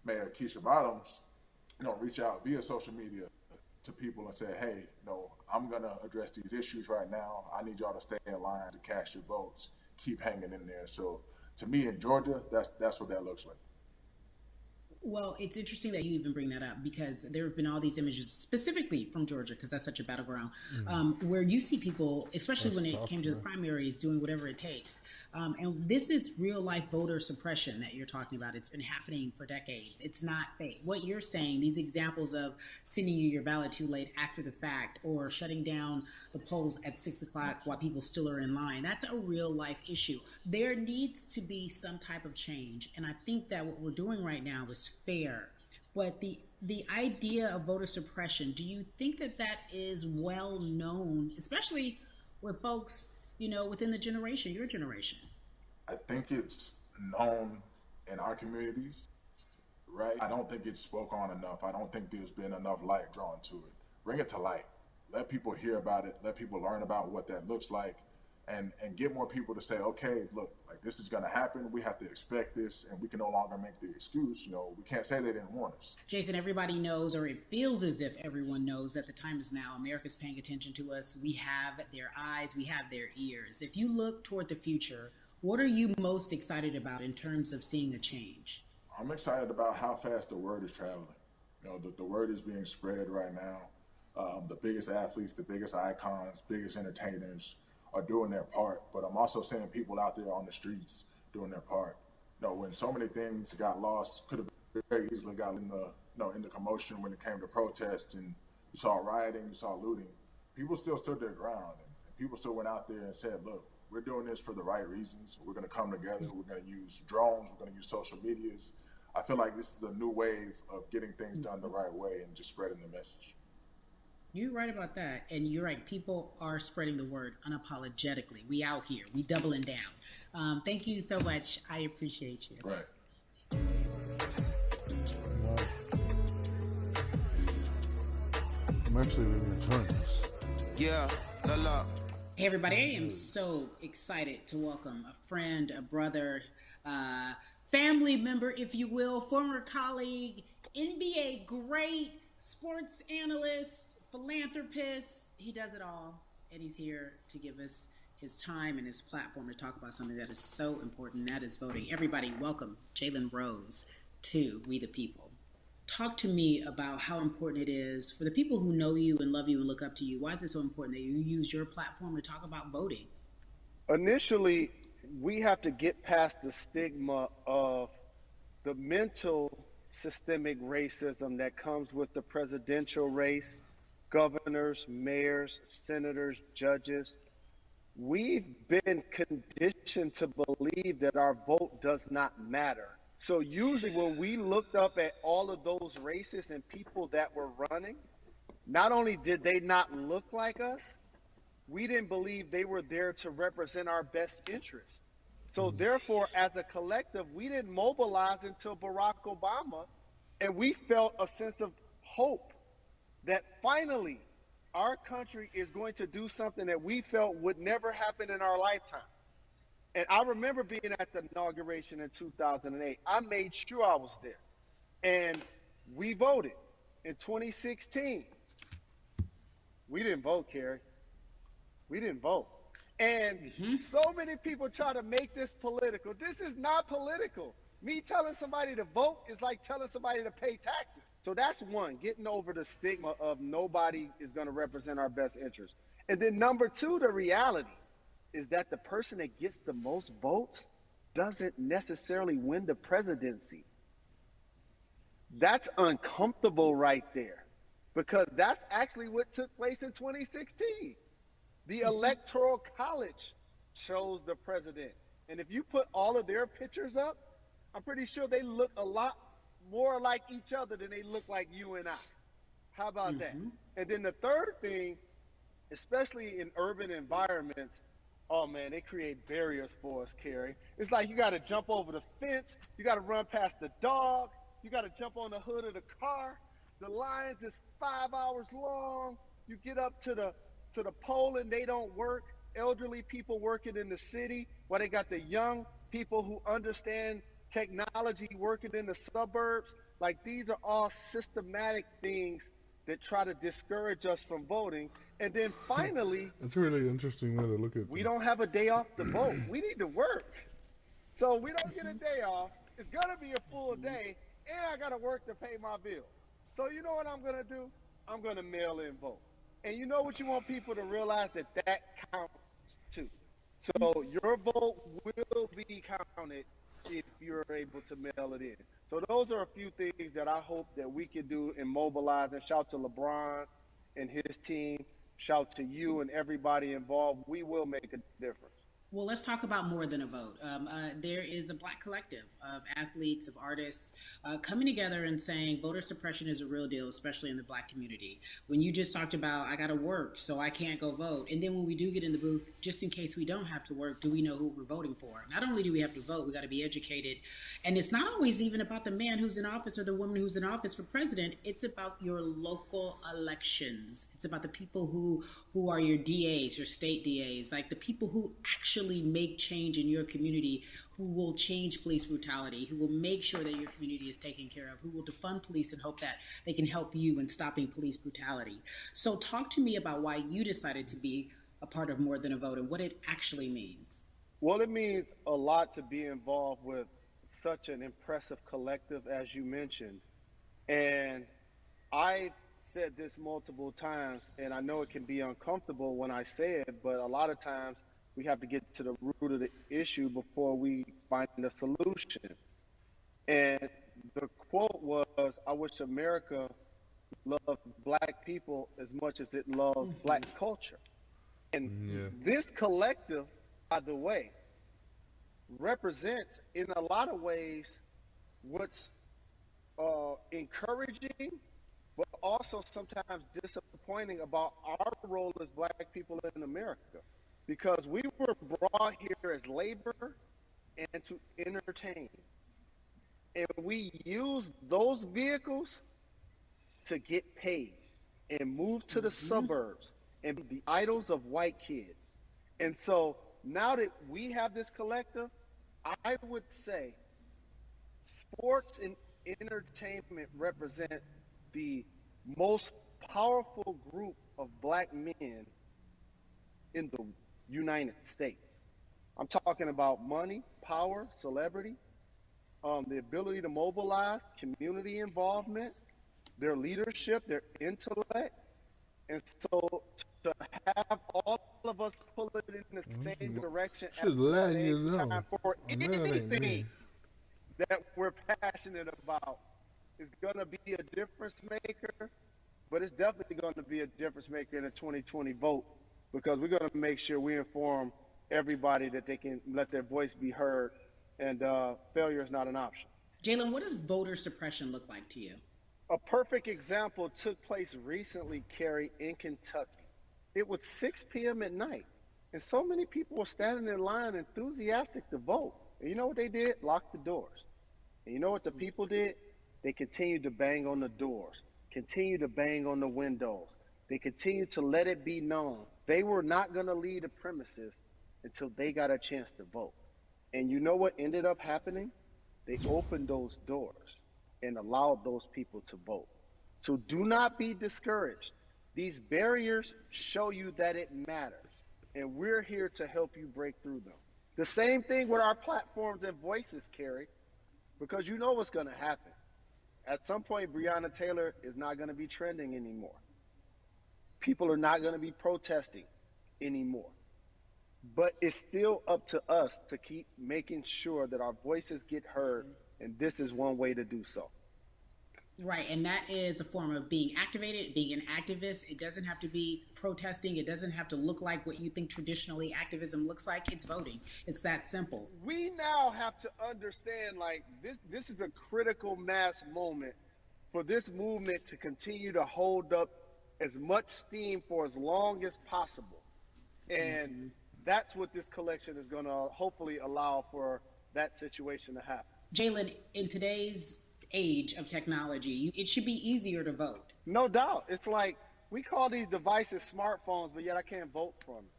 Mayor Keisha Bottoms, reach out via social media to people and say, hey, I'm going to address these issues right now. I need y'all to stay in line to cast your votes. Keep hanging in there. So to me in Georgia, that's what that looks like. Well, it's interesting that you even bring that up because there have been all these images specifically from Georgia, because that's such a battleground, where you see people, especially when it came to the primaries, doing whatever it takes. And this is real life voter suppression that you're talking about. It's been happening for decades. It's not fake. What you're saying, these examples of sending you your ballot too late after the fact or shutting down the polls at 6 o'clock while people still are in line, that's a real life issue. There needs to be some type of change. And I think that what we're doing right now is fair, but the idea of voter suppression, do you think that is well known, especially with folks within the generation, your generation? I think it's known in our communities, right? I don't think it's spoke on enough. I don't think there's been enough light drawn to it. Bring it to light. Let people hear about it. Let people learn about what that looks like. And get more people to say, okay, look, like this is going to happen. We have to expect this, and we can no longer make the excuse. We can't say they didn't warn us. Jason, everybody knows, or it feels as if everyone knows, that the time is now. America's paying attention to us. We have their eyes. We have their ears. If you look toward the future, what are you most excited about in terms of seeing a change? I'm excited about how fast the word is traveling. The word is being spread right now. The biggest athletes, the biggest icons, biggest entertainers are doing their part, but I'm also seeing people out there on the streets doing their part. When so many things got lost, could have very easily got in the in the commotion when it came to protests, and you saw rioting, you saw looting. People still stood their ground, and people still went out there and said, "Look, we're doing this for the right reasons. We're going to come together. We're going to use drones. We're going to use social medias." I feel like this is a new wave of getting things done the right way and just spreading the message. You're right about that. And you're right. People are spreading the word unapologetically. We out here. We doubling down. Thank you so much. I appreciate you. Right. Wow. I'm actually really enjoying this. Yeah, la. Hey, everybody. I am so excited to welcome a friend, a brother, family member, if you will, former colleague, NBA great, sports analyst, philanthropist. He does it all, and he's here to give us his time and his platform to talk about something that is so important, and that is voting. Everybody, welcome Jalen Rose to We the People. Talk to me about how important it is for the people who know you and love you and look up to you. Why is it so important that you use your platform to talk about voting? Initially, we have to get past the stigma of the mental systemic racism that comes with the presidential race, governors, mayors, senators, judges. We've been conditioned to believe that our vote does not matter. So usually when we looked up at all of those races and people that were running, not only did they not look like us, we didn't believe they were there to represent our best interests. So therefore, as a collective, we didn't mobilize until Barack Obama, and we felt a sense of hope that finally our country is going to do something that we felt would never happen in our lifetime. And I remember being at the inauguration in 2008. I made sure I was there. And we voted. In 2016, we didn't vote, Kerry. We didn't vote. And so many people try to make this political. This is not political. Me telling somebody to vote is like telling somebody to pay taxes. So that's one, getting over the stigma of nobody is going to represent our best interest. And then number two, the reality is that the person that gets the most votes doesn't necessarily win the presidency. That's uncomfortable right there, because that's actually what took place in 2016. The Electoral College chose the president. And if you put all of their pictures up, I'm pretty sure they look a lot more like each other than they look like you and I. How about that? And then the third thing, especially in urban environments, oh man, they create barriers for us, Kerry. It's like you got to jump over the fence, you got to run past the dog, you got to jump on the hood of the car. The lines is 5 hours long. You get up to the poll and they don't work. Elderly people working in the city, while they got the young people who understand technology working in the suburbs. Like, these are all systematic things that try to discourage us from voting. And then finally, it's a really interesting way to look at it. We don't have a day off to vote. We need to work. So we don't get a day off. It's going to be a full day, and I got to work to pay my bills. So you know what I'm going to do? I'm going to mail in vote. And you know what you want people to realize? That counts too. So your vote will be counted if you're able to mail it in. So those are a few things that I hope that we can do and mobilize. And shout to LeBron and his team. Shout to you and everybody involved. We will make a difference. Well, let's talk about more than a vote. There is a Black collective of athletes, of artists coming together and saying voter suppression is a real deal, especially in the Black community. When you just talked about, I got to work, so I can't go vote. And then when we do get in the booth, just in case we don't have to work, do we know who we're voting for? Not only do we have to vote, we got to be educated. And it's not always even about the man who's in office or the woman who's in office for president. It's about your local elections. It's about the people who are your DAs, your state DAs, like the people who actually make change in your community, who will change police brutality, who will make sure that your community is taken care of, who will defund police and hope that they can help you in stopping police brutality. So talk to me about why you decided to be a part of More Than a Vote and what it actually means. Well, it means a lot to be involved with such an impressive collective, as you mentioned. And I said this multiple times, and I know it can be uncomfortable when I say it, but a lot of times we have to get to the root of the issue before we find a solution. And the quote was, I wish America loved black people as much as it loves black culture. And Yeah. this collective, by the way, represents in a lot of ways what's encouraging, but also sometimes disappointing about our role as black people in America. Because we were brought here as labor and to entertain. And we use those vehicles to get paid and move to the suburbs and be the idols of white kids. And so now that we have this collective, I would say sports and entertainment represent the most powerful group of black men in the United States. I'm talking about money, power, celebrity, the ability to mobilize, community involvement, their leadership, their intellect. And so to have all of us pull it in the same direction at She's the letting same you know. time for I know it ain't me. anything that we're passionate about is going to be a difference maker, but it's definitely going to be a difference maker in the 2020 vote, because we're going to make sure we inform everybody that they can let their voice be heard, and failure is not an option. Jalen, what does voter suppression look like to you? A perfect example took place recently, Carrie, in Kentucky. It was 6 p.m. at night, and so many people were standing in line enthusiastic to vote. And you know what they did? Locked the doors. And you know what the people did? They continued to bang on the doors, continued to bang on the windows. They continued to let it be known they were not going to leave the premises until they got a chance to vote. And you know what ended up happening? They opened those doors and allowed those people to vote. So do not be discouraged. These barriers show you that it matters, and we're here to help you break through them. The same thing with our platforms and voices, Carrie, because you know what's going to happen. At some point, Breonna Taylor is not going to be trending anymore. People are not going to be protesting anymore. But it's still up to us to keep making sure that our voices get heard, and this is one way to do so. Right, and that is a form of being activated, being an activist. It doesn't have to be protesting. It doesn't have to look like what you think traditionally activism looks like. It's voting. It's that simple. We now have to understand, like, this is a critical mass moment for this movement to continue to hold up as much steam for as long as possible. And that's what this collection is going to hopefully allow for that situation to happen. Jalen, in today's age of technology, it should be easier to vote. No doubt. It's like we call these devices smartphones, but yet I can't vote from it.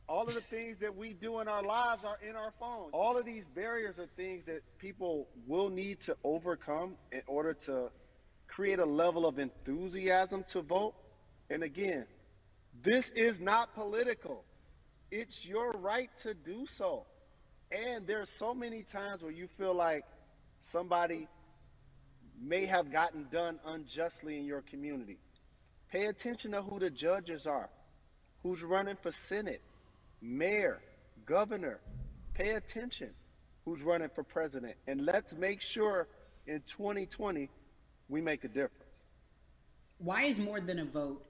All of the things that we do in our lives are in our phones. All of these barriers are things that people will need to overcome in order to create a level of enthusiasm to vote. And again, this is not political. It's your right to do so. And there's so many times where you feel like somebody may have gotten done unjustly in your community. Pay attention to who the judges are, who's running for Senate, mayor, governor. Pay attention who's running for president. And let's make sure in 2020 we make a difference. Why is more than a vote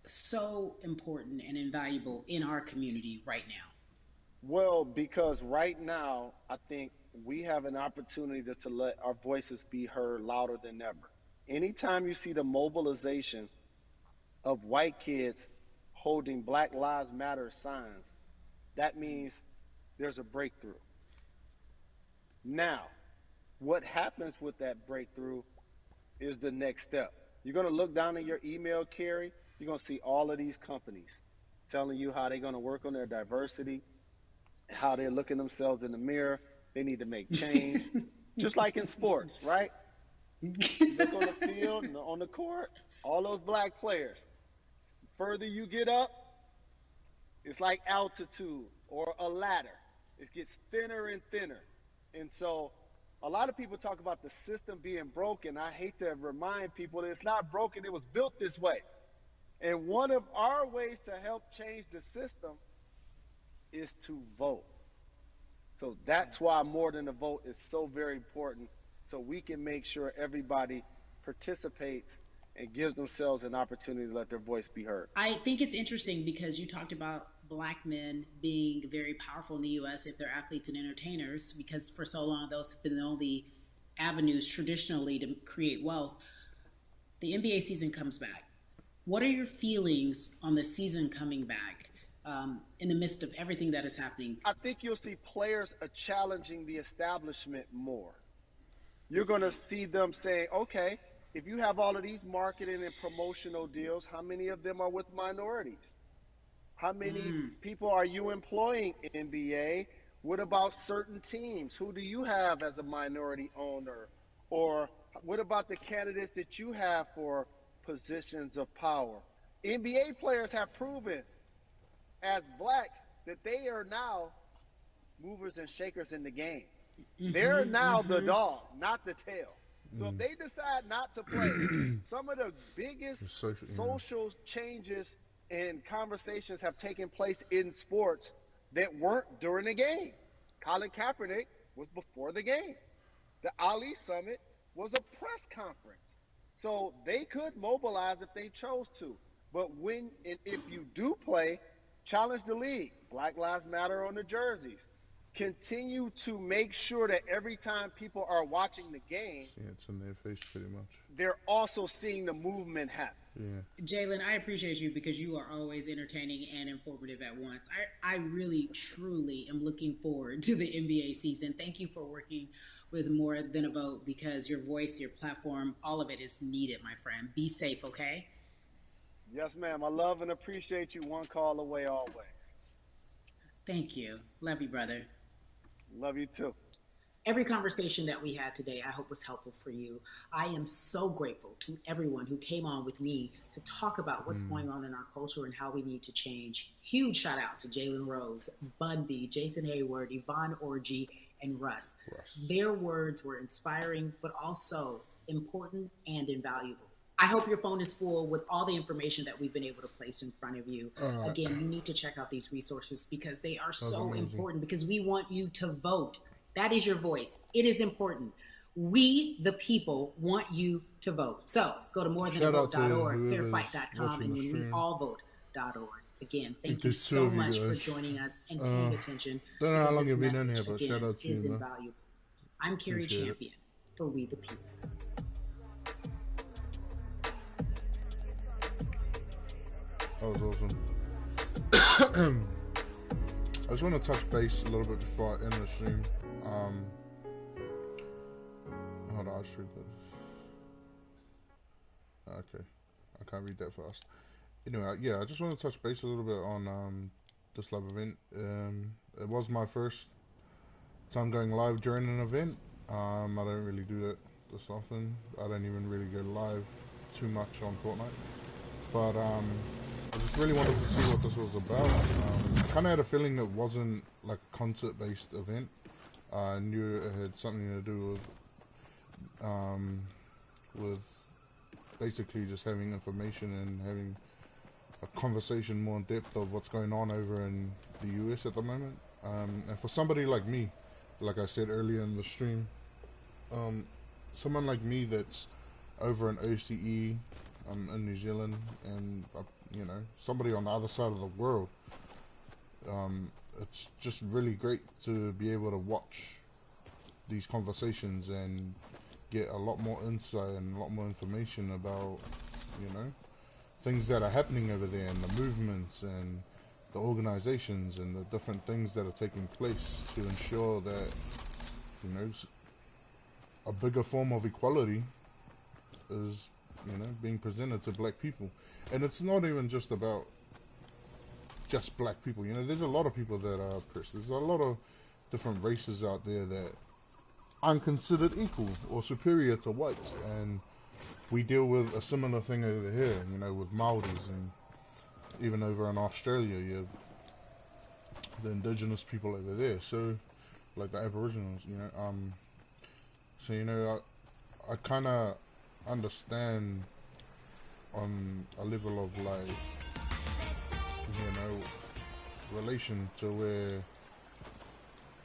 so important and invaluable in our community right now? Well, because right now, I think we have an opportunity to let our voices be heard louder than ever. Anytime you see the mobilization of white kids holding Black Lives Matter signs, that means there's a breakthrough. Now, what happens with that breakthrough is the next step. You're going to look down in your email, Carrie. You're going to see all of these companies telling you how they're going to work on their diversity, how they're looking themselves in the mirror. They need to make change, just like in sports, right? Look on the field, on the court, all those black players. Further you get up, it's like altitude or a ladder. It gets thinner and thinner. And so A lot of people talk about the system being broken. I hate to remind people that it's not broken. It was built this way. And one of our ways to help change the system is to vote. So that's why more than a vote is so very important, so we can make sure everybody participates and gives themselves an opportunity to let their voice be heard. I think it's interesting because you talked about black men being very powerful in the U.S. if they're athletes and entertainers, because for so long those have been the only avenues traditionally to create wealth. The NBA season comes back. What are your feelings on the season coming back in the midst of everything that is happening? I think you'll see players challenging the establishment more. You're going to see them saying, okay, if you have all of these marketing and promotional deals, how many of them are with minorities? How many people are you employing in NBA? What about certain teams? Who do you have as a minority owner? Or what about the candidates that you have for positions of power? NBA players have proven as blacks that they are now movers and shakers in the game. They're now the dog, not the tail. So if they decide not to play, some of the biggest social changes and conversations have taken place in sports that weren't during the game. Colin Kaepernick was before the game. The Ali Summit was a press conference. So they could mobilize if they chose to. But when and if you do play, challenge the league. Black Lives Matter on the jerseys. Continue to make sure that every time people are watching the game, it's in their face pretty much. They're also seeing the movement happen. Yeah. Jalen, I appreciate you because you are always entertaining and informative at once. I really, truly am looking forward to the NBA season. Thank you for working with More Than a Vote because your voice, your platform, all of it is needed, my friend. Be safe, okay? Yes, ma'am. I love and appreciate you. One call away always. Thank you. Love you, brother. Love you too. Every conversation that we had today, I hope was helpful for you. I am so grateful to everyone who came on with me to talk about what's going on in our culture and how we need to change. Huge shout out to Jalen Rose, Bun B, Jason Hayward, Yvonne Orji, and Russ. Their words were inspiring, but also important and invaluable. I hope your phone is full with all the information that we've been able to place in front of you. Again, you need to check out these resources because they are so important because we want you to vote. That is your voice. It is important. We, the people, want you to vote. So go to morethanavote.org, fairfight.com, and weallvote.org. Again, thank you so much for joining us and paying attention. Don't know how long you've been in here, but shout out to is you. Invaluable. I'm Carrie Champion for We the People. That was awesome. I just want to touch base a little bit before I end the stream. Hold on, I'll just read this. Okay, I can't read that fast. Anyway, yeah, I just want to touch base a little bit on this live event. It was my first time going live during an event. I don't really do that this often. I don't even really go live too much on Fortnite. But I just really wanted to see what this was about. I kind of had a feeling it wasn't like a concert-based event. I knew it had something to do with basically just having information and having a conversation more in depth of what's going on over in the US at the moment. And for somebody like me, like I said earlier in the stream, someone like me that's over in OCE, in New Zealand, and you know, somebody on the other side of the world, it's just really great to be able to watch these conversations and get a lot more insight and a lot more information about, you know, things that are happening over there and the movements and the organizations and the different things that are taking place to ensure that, you know, a bigger form of equality is, you know, being presented to black people. And it's not even just about just black people, you know, there's a lot of people that are oppressed. There's a lot of different races out there that aren't considered equal or superior to whites, and we deal with a similar thing over here, you know, with Māoris, and even over in Australia you have the indigenous people over there, so like the Aboriginals, you know. So, you know, I kind of understand on a level of, like, you know, relation to where,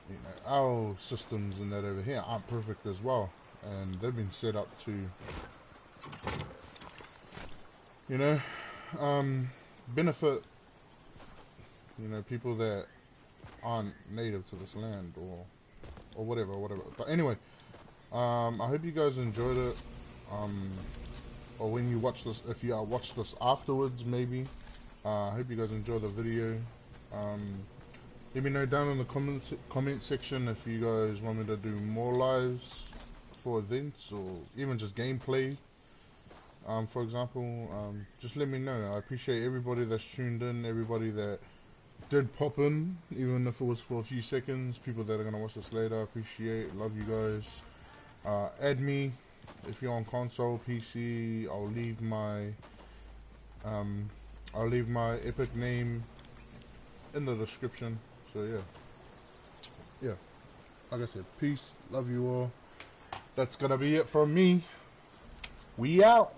you know, our systems and that over here aren't perfect as well, and they've been set up to, you know, benefit, you know, people that aren't native to this land, or whatever. But anyway, I hope you guys enjoyed it, or when you watch this, if you watch this afterwards, maybe, I hope you guys enjoy the video. Let me know down in the comment section if you guys want me to do more lives for events, or even just gameplay, for example. Just let me know. I appreciate everybody that's tuned in, everybody that did pop in, even if it was for a few seconds. People that are gonna watch this later, I appreciate, love you guys. Add me if you're on console, PC. I'll leave my Epic name in the description. So yeah, like I said, peace, love you all. That's gonna be it from me. We out.